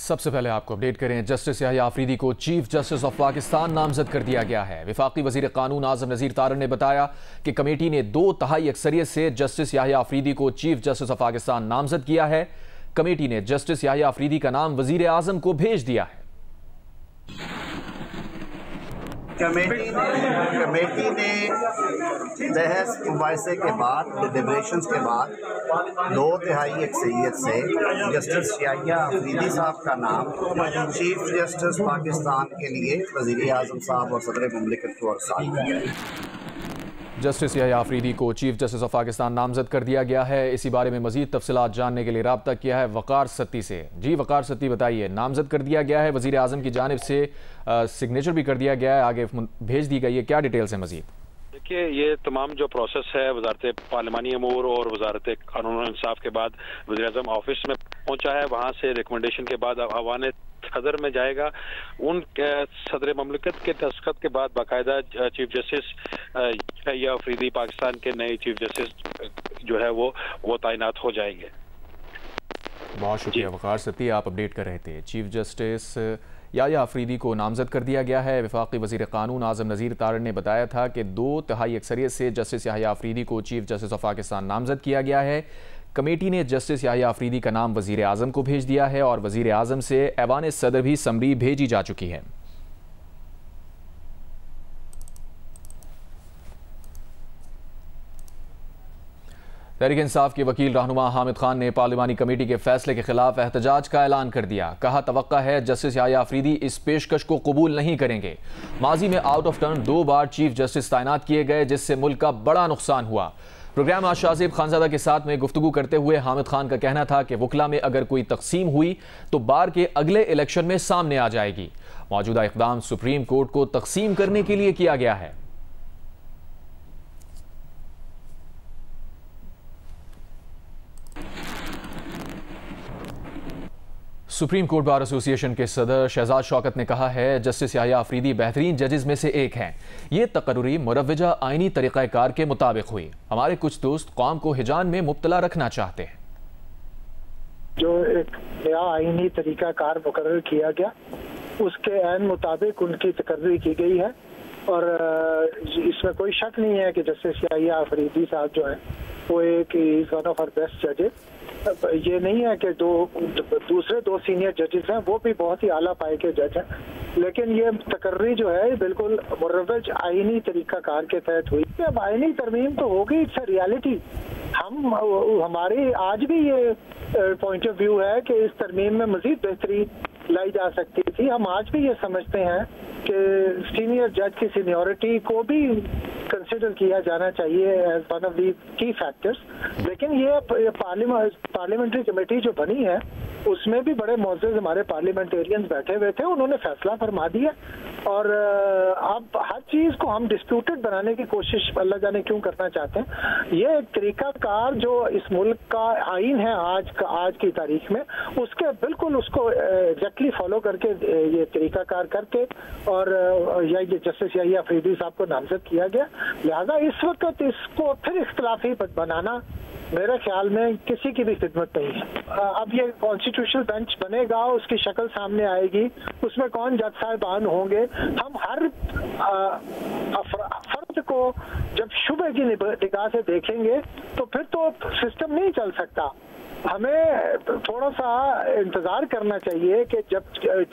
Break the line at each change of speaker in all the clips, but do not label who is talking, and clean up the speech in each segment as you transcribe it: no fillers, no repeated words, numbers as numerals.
सबसे पहले आपको अपडेट करें, जस्टिस याह्या आफरीदी को चीफ जस्टिस ऑफ पाकिस्तान नामजद कर दिया गया है। वफाकी वजीर कानून आजम नज़ीर तारन ने बताया कि कमेटी ने 2/3 अक्सरियत से जस्टिस याह्या आफरीदी को चीफ जस्टिस ऑफ पाकिस्तान नामजद किया है। कमेटी ने जस्टिस याह्या आफरीदी का नाम वजीर आजम को भेज दिया है।
कमेटी ने बहस मुबाहिसे के बाद, डिलिब्रेशंस के बाद 2/3 अक्सरियत से जस्टिस याह्या आफरीदी साहब का नाम चीफ जस्टिस पाकिस्तान के लिए वज़ीर आज़म साहब और सदर मुमलिकत को अरसाल किया।
जस्टिस याह्या आफरीदी को चीफ जस्टिस ऑफ पाकिस्तान नामजद कर दिया गया है। इसी बारे में मजीद तफसीलात जानने के लिए रब्ता किया है वकार सत्ती से। जी वकार सत्ती, बताइए, नामजद कर दिया गया है, वजीर आजम की जानिब से सिग्नेचर भी कर दिया गया है, आगे भेज दी गई है, क्या डिटेल्स हैं मजीद?
देखिए, ये तमाम जो प्रोसेस है वजारत पार्लिमानी अमूर और वजारत कानून और इंसाफ के बाद वज़ीर आज़म ऑफिस में पहुंचा है। वहां से रिकमेंडेशन के बाद अवान सदर में जाएगा। उन सदर ममलिकत के दस्तखत के बाद बाकायदा चीफ जस्टिस याह्या आफरीदी पाकिस्तान के नए चीफ जस्टिस जो है वो तैनात हो जाएंगे।
बहुत शुक्रिया वकार सत्ती, आप अपडेट कर रहे थे। चीफ जस्टिस याह्या आफरीदी को नामजद कर दिया गया है। वफाकी वजीर कानून आजम नज़ीर तारन ने बताया था कि 2/3 अक्सरियत से जस्टिस याह्या आफरीदी को चीफ जस्टिस ऑफ पाकिस्तान नामजद किया गया है। कमेटी ने जस्टिस याह्या आफरीदी का नाम वजीर आजम को भेज दिया है और वजीर आजम से ऐवान सदर भी समरी भेजी जा चुकी है। तहरीक इंसाफ के वकील रहनुमा हामिद खान ने पार्लिमानी कमेटी के फैसले के खिलाफ एहतजाज का ऐलान कर दिया। कहा, तवक्का है जस्टिस याह्या आफरीदी इस पेशकश को कबूल नहीं करेंगे। माजी में out of turn 2 bar chief justice तैनात किए गए, जिससे मुल्क का बड़ा नुकसान हुआ। प्रोग्राम आज शाहजेब खानजादा के साथ में गुफ्तगू करते हुए हामिद खान का कहना था कि वकला में अगर कोई तकसीम हुई तो बार के अगले इलेक्शन में सामने आ जाएगी। मौजूदा इक़दाम सुप्रीम कोर्ट को तकसीम करने के लिए किया गया है। सुप्रीम कोर्ट बार एसोसिएशन के सदर शहजाद शौकत ने कहा है, जस्टिस याह्या आफरीदी बेहतरीन जजेस में से एक हैं। ये तकर्रुरी मुरव्वजा आईनी तरीक़ाकार के मुताबिक हुई। हमारे कुछ दोस्त कौम को हिजान में मुब्तला रखना चाहते हैं।
जो एक नया आईनी तरीक़ाकार मुकर्रर किया गया, उसके ऐन मुताबिक उनकी तकर्री की गई है और इसमें कोई शक नहीं है कि जस्टिस याह्या आफरीदी साहब जो है वो एक वन ऑफ आवर बेस्ट जजेस। ये नहीं है कि दूसरे 2 सीनियर जजेस हैं, वो भी बहुत ही आला पाए के जज हैं, लेकिन ये तकर्री जो है बिल्कुल मुरव्वज आईनी तरीक़ाकार के तहत हुई। अब आईनी तरमीम तो होगी, इट्स अ रियलिटी। हमारी आज भी ये पॉइंट ऑफ व्यू है कि इस तरमीम में मजीद बेहतरी लाई जा सकती थी। हम आज भी ये समझते हैं कि सीनियर जज की सीनियरिटी को भी कंसिडर किया जाना चाहिए एज वन ऑफ दी की फैक्टर्स। लेकिन ये पार्लियामेंट्री कमेटी जो बनी है उसमें भी बड़े मौजूद हमारे पार्लियामेंटेरियंस बैठे हुए थे, उन्होंने फैसला फरमा दिया और अब हर चीज को हम डिस्प्यूटेड बनाने की कोशिश अल्लाह जाने क्यों करना चाहते हैं। ये एक तरीकाकार जो इस मुल्क का आइन है आज की तारीख में, उसके बिल्कुल उसको एग्जैक्टली फॉलो करके ये तरीकाकार करके और ये जस्टिस याह्या आफरीदी साहब को नामजद किया गया। लिहाजा इस वक्त इसको फिर इख्तिलाफी बनाना मेरे ख्याल में किसी की भी खिदमत नहीं है। अब ये कॉन्स्टिट्यूशनल बेंच बनेगा, उसकी शक्ल सामने आएगी, उसमें कौन जज साहिबान होंगे। हम हर फर्द को जब शुबे की निगाह से देखेंगे तो फिर तो सिस्टम नहीं चल सकता। हमें थोड़ा सा इंतजार करना चाहिए कि जब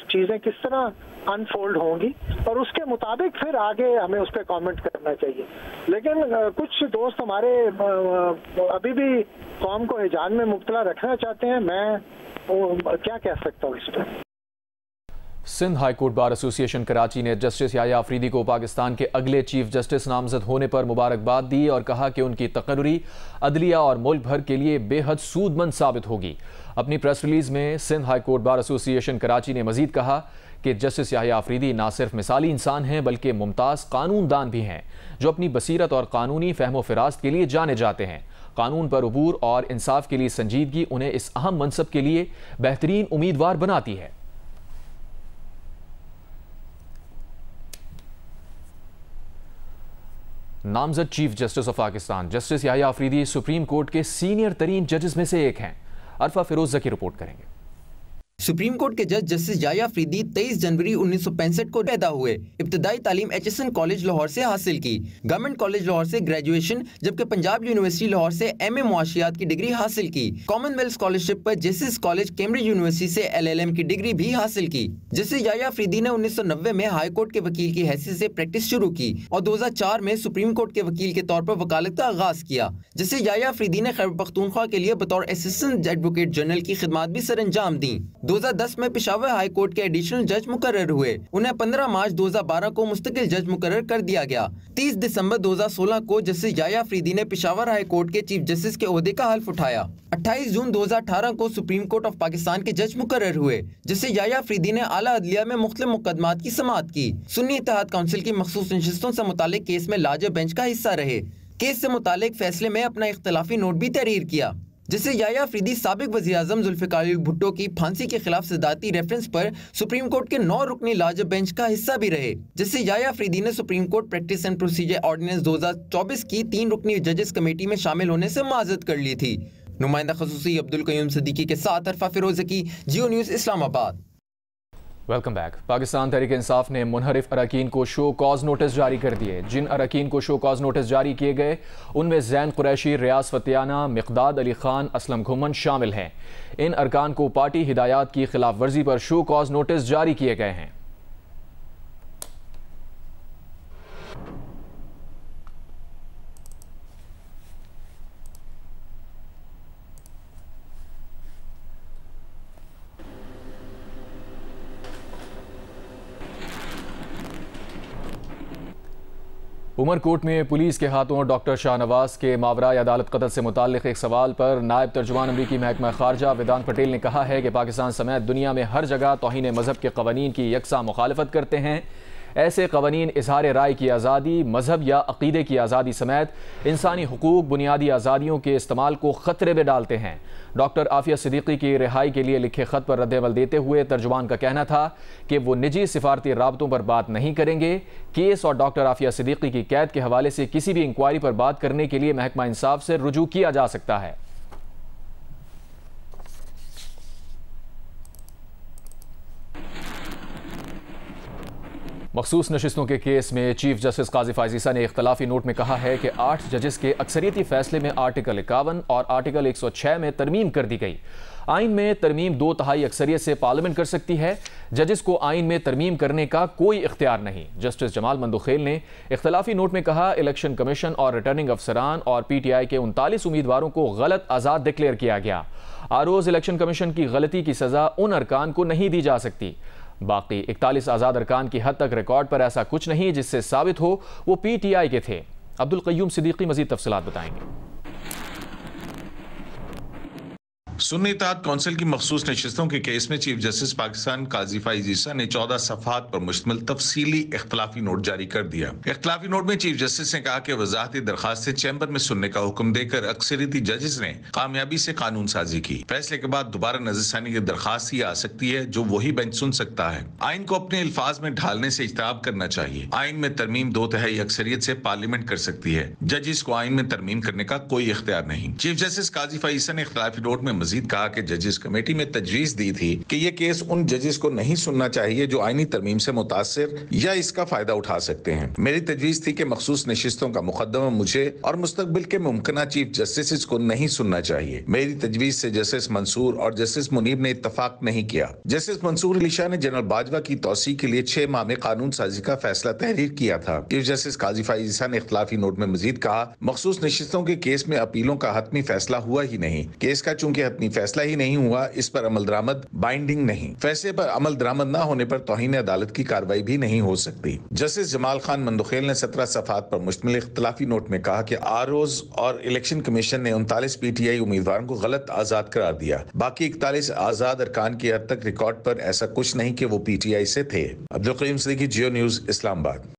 चीजें किस तरह अनफोल्ड होंगी और उसके मुताबिक फिर आगे हमें उस पर कमेंट करना चाहिए। लेकिन कुछ दोस्त हमारे अभी भी कौम को हिजान में मुब्तला रखना चाहते हैं। मैं क्या कह सकता हूँ इस पर।
Sindh high court bar association Karachi ने जस्टिस याह्या आफरीदी को पाकिस्तान के अगले चीफ जस्टिस नामजद होने पर मुबारकबाद दी और कहा कि उनकी तकर्री अदलिया और मुल्क भर के लिए बेहद सूदमंद साबित होगी। अपनी प्रेस रिलीज में Sindh high court bar association Karachi ने मजीद कहा कि जस्टिस याह्या आफरीदी न सिर्फ मिसाली इंसान हैं बल्कि मुमताज़ कानूनदान भी हैं, जो अपनी बसीरत और कानूनी फहमो फिरास्त के लिए जाने जाते हैं। कानून पर अबूर और इंसाफ के लिए संजीदगी उन्हें इस अहम मनसब के लिए बेहतरीन उम्मीदवार बनाती है। नामजद chief justice of Pakistan justice Yahya Afridi supreme court के सीनियर तरीन जजेस में से एक हैं। अरफा फिरोज ज़की रिपोर्ट करेंगे।
सुप्रीम कोर्ट के जज जस्टिस याह्या अफरीदी 23 जनवरी 1965 को पैदा हुए। इब्तदाई तालीम HSN कॉलेज लाहौर से हासिल की। गवर्नमेंट कॉलेज लाहौर से ग्रेजुएशन, जबकि पंजाब यूनिवर्सिटी लाहौर से MA मुआशियात की डिग्री हासिल की। कॉमनवेल्थ स्कॉलरशिप पर जस्टिस कॉलेज कैम्ब्रिज यूनिवर्सिटी से LLM की डिग्री भी हासिल की। जस्टिस याह्या अफरीदी ने 1990 में हाई कोर्ट के वकील की हैसियत से प्रैक्टिस शुरू की और 2004 में सुप्रीम कोर्ट के वकील के तौर पर वकालत का आगाज किया। जस्टिस याह्या अफरीदी ने खैबर पख्तूनख्वा के लिए बतौर असिस्टेंट एडवोकेट जनरल की खिदमत भी सर अंजाम दी। 2010 में पेशावर हाई कोर्ट के एडिशनल जज मुकर्रर हुए। उन्हें 15 मार्च 2012 को मुस्तकिल जज मुकर्रर कर दिया गया। 30 दिसंबर 2016 को जस्टिस याह्या अफरीदी ने पेशावर हाई कोर्ट के चीफ जस्टिस के ओहदे का हल्फ उठाया। 28 जून 2018 को सुप्रीम कोर्ट ऑफ पाकिस्तान के जज मुकर्रर हुए। जस्टिस याह्या अफरीदी ने आला अदलिया में मुख्तलिफ मुकदमात की समाअत की। सुन्नी इत्तेहाद काउंसिल की मखसूस नशिस्तों से मुतालिक केस में लार्जर बेंच का हिस्सा रहे। केस से मुतालिक फैसले में अपना इख्तिलाफी नोट भी तहरीर किया। जिससे याह्या अफरीदी साबिक वज़ीर-ए-आज़म जुल्फ़िकार अली भुट्टो की फांसी के खिलाफ सदाती रेफरेंस पर सुप्रीम कोर्ट के 9 रुकनी लार्जर बेंच का हिस्सा भी रहे। जिससे याह्या अफरीदी ने supreme court practice and procedure ordinance 2024 की 3 रुकनी जजेस कमेटी में शामिल होने से माज़रत कर ली थी। नुमाइंदा खसूसी अब्दुल कयूम सिद्दीकी के साथ अरफा फिरोज़ की, जियो न्यूज़ इस्लामाबाद।
Welcome back. पाकिस्तान तहरीक इंसाफ ने मुनहरिफ अरकान को शो कॉज नोटिस जारी कर दिए। जिन अरकान को शो कॉज नोटिस जारी किए गए उनमें जैन कुरैशी, रियाज फतियाना, मिक़दाद अली खान, असलम घुमन शामिल हैं। इन अरकान को पार्टी हिदायत की खिलाफ वर्जी पर शो कॉज नोटिस जारी किए गए हैं। उमरकोट में पुलिस के हाथों डॉक्टर शाहनवाज के मावराए अदालत कत्ल से मुताल्लिक एक सवाल पर नायब तर्जुमान अमरीकी महकमा खारजा वेदांत पटेल ने कहा है कि पाकिस्तान समेत दुनिया में हर जगह तौहीन मजहब के कवानीन की यकसा मुखालफत करते हैं। ऐसे कवानीन इजहार राय की आज़ादी, मजहब या अकीदे की आज़ादी समेत इंसानी हुकूक, बुनियादी आज़ादियों के इस्तेमाल को ख़तरे में डालते हैं। डॉक्टर आफिया सिद्दीकी की रिहाई के लिए लिखे खत पर रद्द-ए-अमल देते हुए तर्जुमान का कहना था कि वो निजी सिफारती राबतों पर बात नहीं करेंगे। केस और डॉक्टर आफिया सिद्दीकी की कैद के हवाले से किसी भी इंक्वायरी पर बात करने के लिए महकमा इंसाफ से रुजू किया जा सकता है। मखसूस नशिस्तों के केस में चीफ जस्टिस काजी फायज़ ईसा ने इख्तलाफी नोट में कहा है कि 8 जजेस के अक्सरियती फैसले में आर्टिकल 51 और आर्टिकल 106 में तरमीम कर दी गई। आइन में तरमीम 2/3 अक्सरियत से पार्लियामेंट कर सकती है। जजेस को आइन में तरमीम करने का कोई इख्तियार नहीं। जस्टिस जमाल मंदुखेल ने इख्तलाफी नोट में कहा, इलेक्शन कमीशन और रिटर्निंग अफसरान और PTI के 39 उम्मीदवारों को गलत आज़ाद डिक्लेयर किया गया। आरोज इलेक्शन कमीशन की गलती की सजा उन अरकान को नहीं दी जा सकती। बाकी 41 आज़ाद अरकान की हद तक रिकॉर्ड पर ऐसा कुछ नहीं जिससे साबित हो वो PTI के थे। अब्दुल कयूम सिद्दीकी मजीद तफसीलात बताएंगे।
सुन्नी इत्तेहाद काउंसिल की मखसूस नशिस्तों के केस में चीफ जस्टिस पाकिस्तान काजी फायज़ ईसा ने 14 सफ़हात पर मुश्तमिल तफसीली इख्तलाफी नोट जारी कर दिया। इख्तलाफी नोट में चीफ जस्टिस ने कहा कि वजाहती दरखास्त चैम्बर में सुनने का हुक्म देकर अक्सरियती जजेस ने कामयाबी से कानून साजी की। फैसले के बाद दोबारा नजरसानी की दरखास्त ही आ सकती है जो वही बेंच सुन सकता है। आइन को अपने अल्फाज में ढालने से इज्तनाब करना चाहिए। आइन में तरमीम 2/3 अक्सरियत से पार्लियामेंट कर सकती है। जजेस को आइन में तरमीम करने का कोई इख्तियार नहीं। चीफ जस्टिस काजी फायज़ ईसा ने इख्तलाफी नोट में मजीद कहा कि जजेस कमेटी में तजवीज दी थी कि यह केस उन जजेस को नहीं सुनना चाहिए जो आईनी तरमीम से मुतासिर या इसका फायदा उठा सकते हैं। मेरी तजवीज थी कि मखसूस नशिस्तों का मुकदमा मुझे और मुस्तकबिल के मुमकिन चीफ जस्टिस को नहीं सुनना चाहिए। मेरी तजवीज से जस्टिस मंसूर और जस्टिस मुनीब ने इत्तफाक नहीं किया। जस्टिस मंसूर अली शाह ने जनरल बाजवा की तौसी के लिए 6 माह में कानून साजी का फैसला तहरीर किया था। चीफ जस्टिस काजी फायज़ ईसा ने इख्तलाफी नोट में मजीद कहा, मखसूस नशिस्तों के केस में अपीलों का हतमी फैसला हुआ ही नहीं। केस का चूंकि हतमी फैसला ही नहीं हुआ, इस पर अमल दरामद बाइंडिंग नहीं। फैसले पर अमल दरामद न होने पर तौहीन अदालत की कार्रवाई भी नहीं हो सकती। जस्टिस जमाल खान मंदुखेल ने 17 सफ़हात पर मुश्तमिल इख्तलाफी नोट में कहा कि आरोज और इलेक्शन कमीशन ने 39 PTI उम्मीदवारों को गलत आजाद करार दिया। बाकी 41 आजाद अरकान की हद तक रिकॉर्ड पर ऐसा कुछ नहीं कि वो PTI से थे। अब्दुल कयूम सिद्दीकी, जियो न्यूज़, इस्लामाबाद।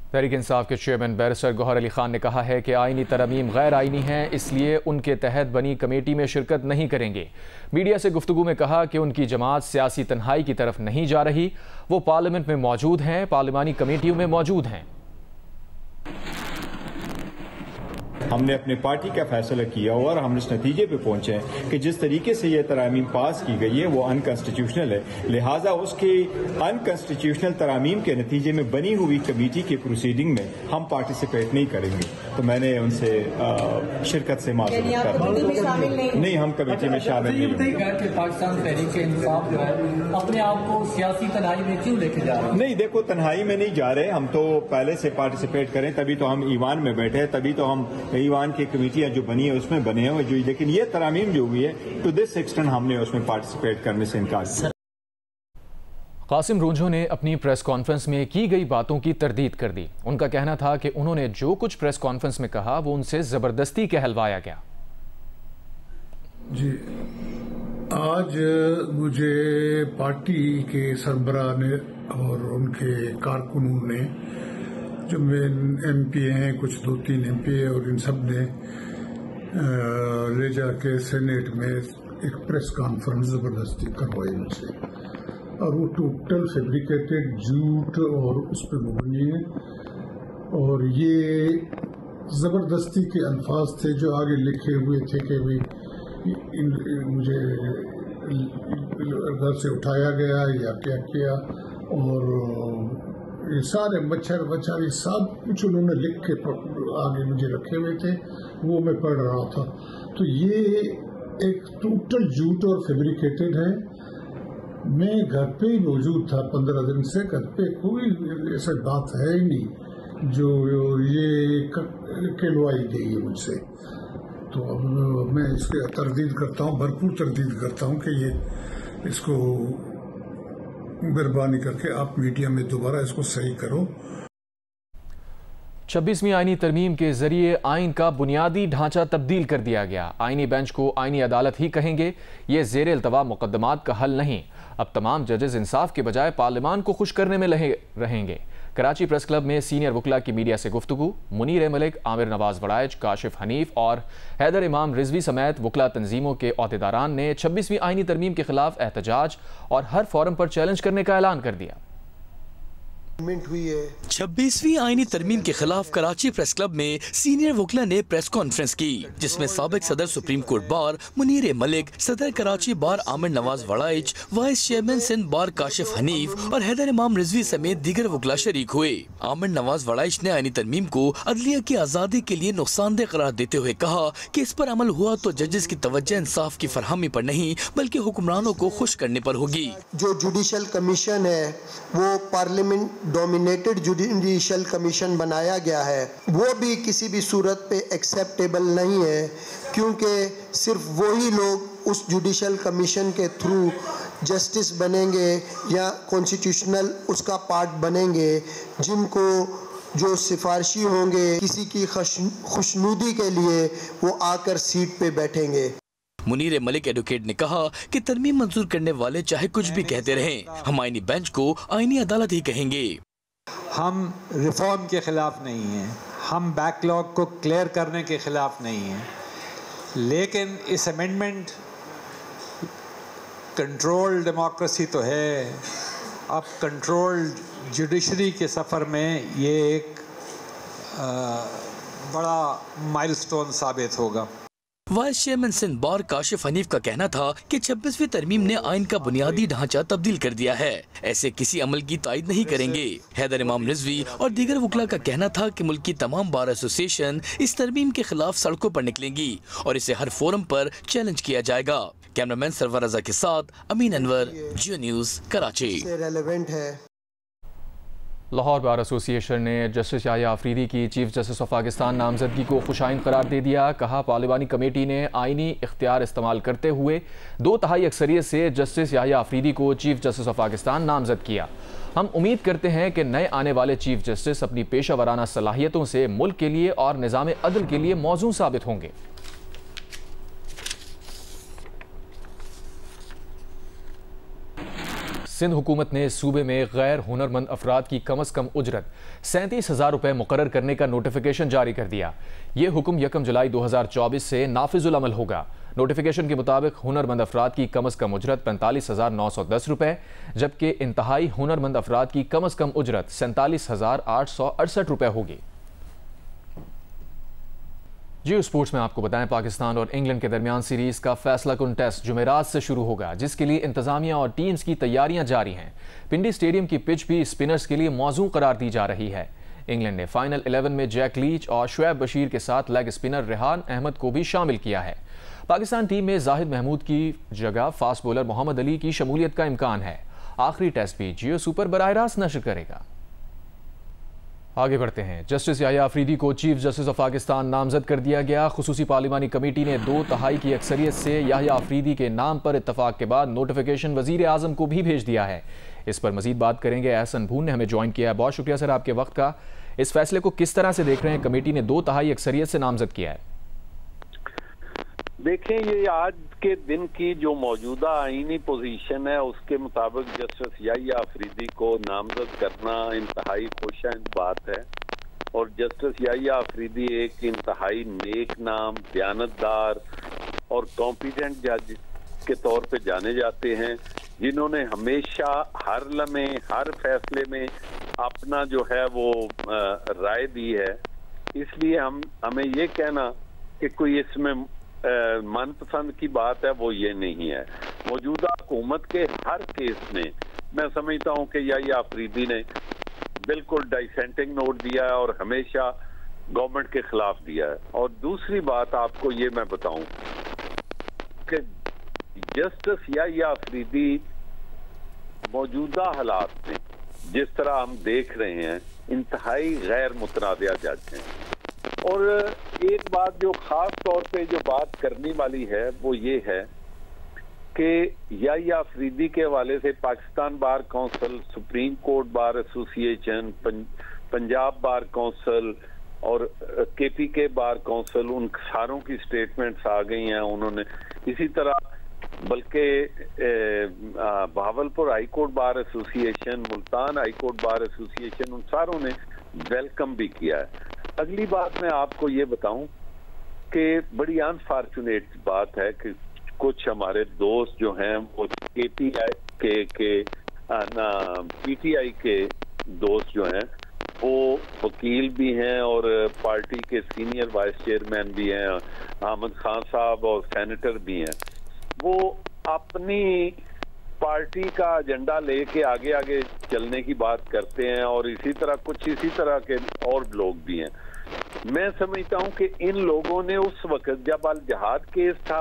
तहरीक इंसाफ के चेयरमैन बैरिस्टर गौहर अली खान ने कहा है कि आईनी तरमीम गैर आईनी है, इसलिए उनके तहत बनी कमेटी में शिरकत नहीं करेंगे। मीडिया से गुफ्तगू में कहा कि उनकी जमात सियासी तन्हाई की तरफ नहीं जा रही। वो पार्लियामेंट में मौजूद हैं, पार्लिमानी कमेटियों में मौजूद हैं।
हमने अपने पार्टी का फैसला किया और हम इस नतीजे पे पहुंचे हैं कि जिस तरीके से ये तरामीम पास की गई है वो अनकॉन्स्टिट्यूशनल है, लिहाजा उसके अनकॉन्स्टिट्यूशनल तरामीम के नतीजे में बनी हुई कमेटी के प्रोसीडिंग में हम पार्टिसिपेट नहीं करेंगे। तो मैंने उनसे शिरकत से माजूर कर नहीं, हम कमेटी में शामिल नहीं होंगे।
पाकिस्तान तहरीक इंसाफ जो है अपने आप को सियासी तन्हाई में क्यों लेके जा रहे हैं?
नहीं, देखो तन्हाई में नहीं जा रहे, हम तो पहले से पार्टिसिपेट करें, तभी तो हम ईवान में बैठे हैं, तभी तो हम ईवान की कमेटियां जो बनी है उसमें बने हैं जो, लेकिन ये तरामीम जो हुई है टू दिस एक्सटेंट हमने उसमें पार्टिसिपेट करने से इनकार किया।
कासिम रोंझो ने अपनी प्रेस कॉन्फ्रेंस में की गई बातों की तरदीद कर दी। उनका कहना था कि उन्होंने जो कुछ प्रेस कॉन्फ्रेंस में कहा वो उनसे जबरदस्ती कहलवाया गया।
जी, आज मुझे पार्टी के सरबराह ने और उनके कारकुनों ने, जो MP हैं, कुछ 2-3 MP और इन सब ने ले जाके सेनेट में एक प्रेस कॉन्फ्रेंस जबरदस्ती करवाई मुझसे, और वो टोटल फैब्रिकेटेड झूठ और उस पर मुबनी है। और ये जबरदस्ती के अल्फाज थे जो आगे लिखे हुए थे कि भाई मुझे घर से उठाया गया या क्या किया, और ये सारे मच्छर ये सब कुछ उन्होंने लिख के आगे मुझे रखे हुए थे, वो मैं पढ़ रहा था। तो ये एक टोटल झूठ और फैब्रिकेटेड है। मैं घर पे ही मौजूद था 15 दिन से, घर पे कोई ऐसा बात है ही नहीं जो ये कहलवाई गई है मुझसे। तो अब मैं इसके तरदीद करता हूँ, भरपूर तरदीद करता हूँ कि ये इसको मेहरबानी करके आप मीडिया में दोबारा इसको सही करो।
26वीं आईनी तरमीम के जरिए आइन का बुनियादी ढांचा तब्दील कर दिया गया। आईनी बेंच को आईनी अदालत ही कहेंगे, ये ज़ेर इल्तवा मुकदमात का हल नहीं। अब तमाम जजेस इंसाफ के बजाय पार्लियामान को खुश करने में लगे रहेंगे। कराची प्रेस क्लब में सीनियर वकला की मीडिया से गुफ्तगू। मुनीर मलिक, आमिर नवाज वड़ाइच, काशिफ हनीफ और हैदर इमाम रिजवी समेत वकला तंजीमों के अहदेदारान ने 26वीं आईनी तरमीम के खिलाफ एहतजाज और हर फोरम पर चैलेंज करने का ऐलान कर दिया।
26वीं आईनी तरमीम के खिलाफ कराची प्रेस क्लब में सीनियर वकला ने प्रेस कॉन्फ्रेंस की, जिसमें साबिक सदर सुप्रीम कोर्ट बार मुनीर मलिक, सदर कराची बार आमिर नवाज वड़ाइच, वाइस चेयरमैन सिंध बार काशिफ हनीफ और हैदर इमाम रिजवी समेत दीगर वकला शरीक हुए। आमिर नवाज वड़ाइच ने आईनी तरमीम को अदलिया की आज़ादी के लिए नुकसानदेह करार देते हुए कहा कि इस पर अमल हुआ तो जजेस की तवज्जो इंसाफ की फरहमी पर नहीं बल्कि हुक्मरानों को खुश करने पर होगी।
जो जुडिशल कमीशन है वो पार्लियामेंट डोमिनेटेड जुडिशियल कमीशन बनाया गया है, वो भी किसी भी सूरत पे एक्सेप्टेबल नहीं है, क्योंकि सिर्फ वही लोग उस जुडिशियल कमीशन के थ्रू जस्टिस बनेंगे या कॉन्स्टिट्यूशनल उसका पार्ट बनेंगे जिनको जो सिफारिशी होंगे किसी की खुशनुदी के लिए वो आकर सीट पे बैठेंगे।
मुनीर मलिक एडवोकेट ने कहा कि तरमीम मंजूर करने वाले चाहे कुछ भी कहते रहें, हम आईनी बेंच को आईनी अदालत ही कहेंगे।
हम रिफॉर्म के खिलाफ नहीं हैं, हम बैकलॉग को क्लियर करने के खिलाफ नहीं हैं, लेकिन इस अमेंडमेंट कंट्रोल डेमोक्रेसी तो है, अब कंट्रोल्ड जुडिशरी के सफ़र में ये एक बड़ा माइलस्टोन साबित होगा।
वाइस चेयरमैन सिंध बार काशिफ हनीफ का कहना था कि 26वीं तरमीम ने आइन का बुनियादी ढांचा तब्दील कर दिया है, ऐसे किसी अमल की तायद नहीं करेंगे। हैदर इमाम रिजवी और दीगर वकला का कहना था कि मुल्क की तमाम बार एसोसिएशन इस तरमीम के खिलाफ सड़कों पर निकलेंगी और इसे हर फोरम पर चैलेंज किया जाएगा। कैमरामैन सरवर रजा के साथ अमीन अनवर, जियो न्यूज़, कराची।
लाहौर बार एसोसिएशन ने जस्टिस याह्या अफरीदी की चीफ जस्टिस ऑफ पाकिस्तान नामजदगी को खुशाइन करार दे दिया। कहा, पार्लिमानी कमेटी ने आईनी इख्तियार इस्तेमाल करते हुए 2/3 अक्सरियत से जस्टिस याह्या अफरीदी को चीफ जस्टिस ऑफ पाकिस्तान नामजद किया। हम उम्मीद करते हैं कि नए आने वाले चीफ जस्टिस अपनी पेशा वराना सलाहियतों से मुल्क के लिए और निज़ाम अदल के लिए मौजूद साबित होंगे। सिंध हुकूमत ने सूबे में गैर हुनरमंद अफराद की कम अज़ कम उजरत 37,000 रुपये मुकर्रर करने का नोटिफिकेशन जारी कर दिया। ये हुक्म 1 जुलाई 2024 से नाफिजुल अमल होगा। नोटिफिकेशन के मुताबिक हुनरमंद अफराद की कम अज़ कम उजरत 45,910 रुपये, जबकि इंतहाई हुनरमंद अफराद की कम अज़ कम उजरत 47,868 रुपये होगी। जियो स्पोर्ट्स में आपको बताएं, पाकिस्तान और इंग्लैंड के दरमियान सीरीज का फैसला कुन टेस्ट जुमेरात से शुरू होगा, जिसके लिए इंतजामिया और टीम्स की तैयारियां जारी हैं। पिंडी स्टेडियम की पिच भी स्पिनर्स के लिए मौजू करार दी जा रही है। इंग्लैंड ने फाइनल 11 में जैक लीच और शुएब बशीर के साथ लेग स्पिनर रेहान अहमद को भी शामिल किया है। पाकिस्तान टीम में जाहिद महमूद की जगह फास्ट बॉलर मोहम्मद अली की शमूलियत का इम्कान है। आखिरी टेस्ट भी जियो सुपर बराह रास्त नशर करेगा। आगे बढ़ते हैं। जस्टिस याह्या अफरीदी को चीफ जस्टिस ऑफ पाकिस्तान नामजद कर दिया गया। खुसूसी पार्लिमानी कमेटी ने 2/3 की अक्सरियत से याह्या अफरीदी के नाम पर इत्तफाक के बाद नोटिफिकेशन वजीर आजम को भी भेज दिया है। इस पर मजीद बात करेंगे। एहसन भून ने हमें ज्वाइन किया है। बहुत शुक्रिया सर आपके वक्त का। इस फैसले को किस तरह से देख रहे हैं? कमेटी ने 2/3 अक्सरियत से नामजद किया है।
देखें, ये आज के दिन की जो मौजूदा आईनी पोजीशन है उसके मुताबिक जस्टिस याह्या अफरीदी को नामजद करना इंतहाई खुशाइंद बात है। और जस्टिस याह्या अफरीदी एक इंतहाई नेक नाम, दयानतदार और कॉम्पिटेंट जज के तौर पे जाने जाते हैं, जिन्होंने हमेशा हर लम्हे हर फैसले में अपना जो है वो राय दी है। इसलिए हमें ये कहना कि कोई इसमें मनपसंद की बात है वो ये नहीं है। मौजूदा हुकूमत के हर केस में मैं समझता हूँ कि याह्या अफरीदी ने बिल्कुल डाइसेंटिंग नोट दिया है और हमेशा गवर्नमेंट के खिलाफ दिया है। और दूसरी बात आपको ये मैं बताऊं कि जस्टिस याह्या अफरीदी मौजूदा हालात में जिस तरह हम देख रहे हैं इंतहाई गैर मुतनाज़िया जज हैं। और एक बात जो खास तौर पे जो बात करने वाली है वो ये है कि याह्या अफरीदी के हवाले से Pakistan bar council, supreme court bar association, Punjab bar council और KPK बार काउंसिल, उन सारों की स्टेटमेंट्स आ गई हैं। उन्होंने इसी तरह बल्कि Bahawalpur high court bar association, Multan high court bar association, उन सारों ने वेलकम भी किया है। अगली बात मैं आपको ये बताऊं कि बड़ी अनफॉर्चुनेट बात है कि कुछ हमारे दोस्त जो हैं वो PTI के दोस्त जो हैं वो वकील भी हैं और पार्टी के सीनियर वाइस चेयरमैन भी हैं, अहमद खान साहब, और सेनेटर भी हैं। वो अपनी पार्टी का एजेंडा लेके आगे आगे चलने की बात करते हैं और इसी तरह के और लोग भी हैं। मैं समझता हूं कि इन लोगों ने उस वक्त जब अल जहाद केस था,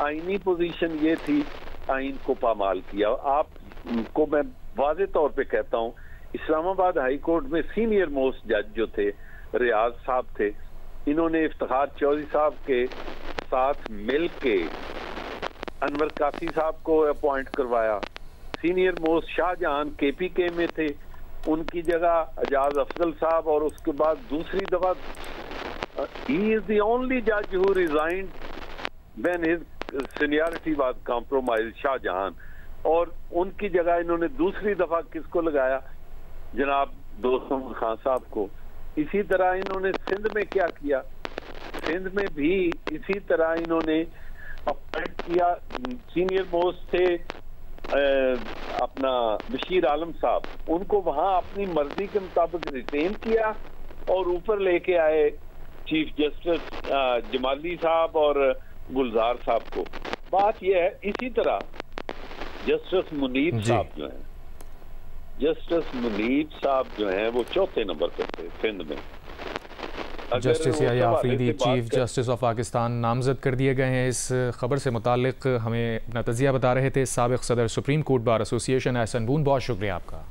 आईनी पोजीशन ये थी, आइन को पामाल किया। आपको मैं वाज़े तौर पे कहता हूं, इस्लामाबाद हाई कोर्ट में सीनियर मोस्ट जज जो थे रियाज साहब थे, इन्होंने इफ्तिखार चौधरी साहब के साथ मिल के अनवर कासी साहब को अपॉइंट करवाया। सीनियर मोस्ट शाहजहां KPK में थे, उनकी जगह एजाज अफजल साहब, और उसके बाद दूसरी दफा ही इज द ओनली जज who resigned when his seniority was compromise, Shahjahan, और उनकी जगह इन्होंने दूसरी दफा किसको लगाया? जनाब दोस्त खान साहब को। इसी तरह इन्होंने सिंध में क्या किया? सिंध में भी इसी तरह इन्होंने अपॉइंट किया। सीनियर मोस्ट थे अपना बशीर आलम साहब, उनको वहां अपनी मर्जी के मुताबिक रिटेन किया और ऊपर लेके आए चीफ जस्टिस जमाली साहब और गुलजार साहब को। बात यह है, इसी तरह जस्टिस मुनीब साहब जो हैं, वो चौथे नंबर पर थे सिंध में।
Justice Yahya Afridi chief justice of Pakistan नामजद कर दिए गए हैं। इस खबर से मुताल्लिक हमें अपना तजिया बता रहे थे साबिक सदर supreme court bar association Ahsan Bhoon. बहुत शुक्रिया आपका।